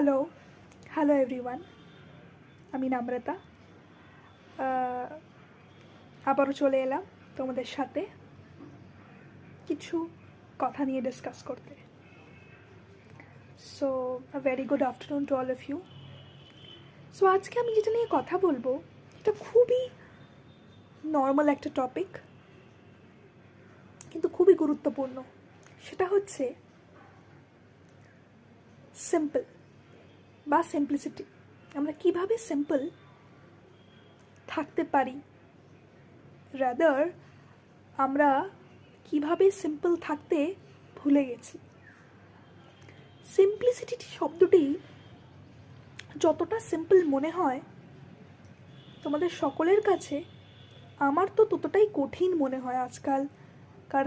Hello hello everyone, আমি নাম্রতা। আবারও চলে এলাম তোমাদের সাথে কিছু কথা নিয়ে ডিসকাস করতে। So a very good afternoon to all of you. So আজকে আমি যেটা নিয়ে কথা বলবো এটা খুবই নর্মাল একটা টপিক, কিন্তু খুবই গুরুত্বপূর্ণ। সেটা হচ্ছে সিম্পল বা সিম্পলিসিটি। আমরা কিভাবে সিম্পল থাকতে পারি, রাদার আমরা কিভাবে সিম্পল থাকতে ভুলে গেছি। সিম্পলিসিটি শব্দটি যতটা সিম্পল মনে হয় তোমাদের সকলের কাছে, আমার তো ততটাই কঠিন মনে হয় আজকালকার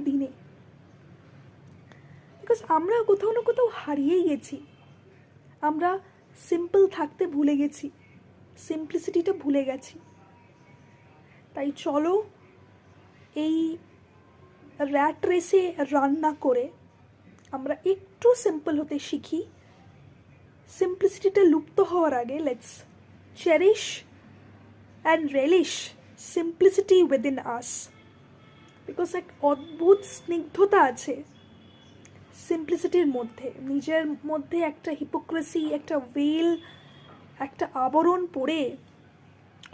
দিনে। বিকজ আমরা কোথাও না কোথাও হারিয়েই গেছি, আমরা সিম্পল থাকতে ভুলে গেছি, সিম্পলিসিটিটা ভুলে গেছি। তাই চলো এই র্যাট রেসে রান না করে আমরা একটু সিম্পল হতে শিখি। সিম্পলিসিটিটা লুপ্ত হওয়ার আগে let's cherish and relish simplicity within us. Because এক অদ্ভুত স্নিগ্ধতা আছে সিম্পলিসিটির মধ্যে। নিজের মধ্যে একটা হিপোক্রেসি, একটা ভেল, একটা আবরণ পরে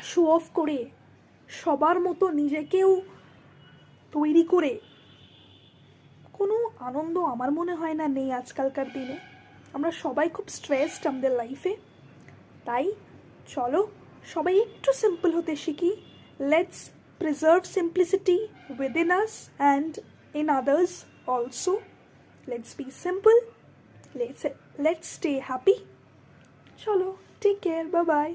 শো অফ করে সবার মতো নিজেকেও তৈরি করে কোনো আনন্দ আমার মনে হয় না নেই আজকালকার দিনে। আমরা সবাই খুব স্ট্রেসড আমাদের লাইফে। তাই চলো সবাই একটু সিম্পল হতে শিখি। Let's preserve simplicity within us and in others also. Let's be simple, let's stay happy. চলো, টেক কেয়ার, বাই বাই।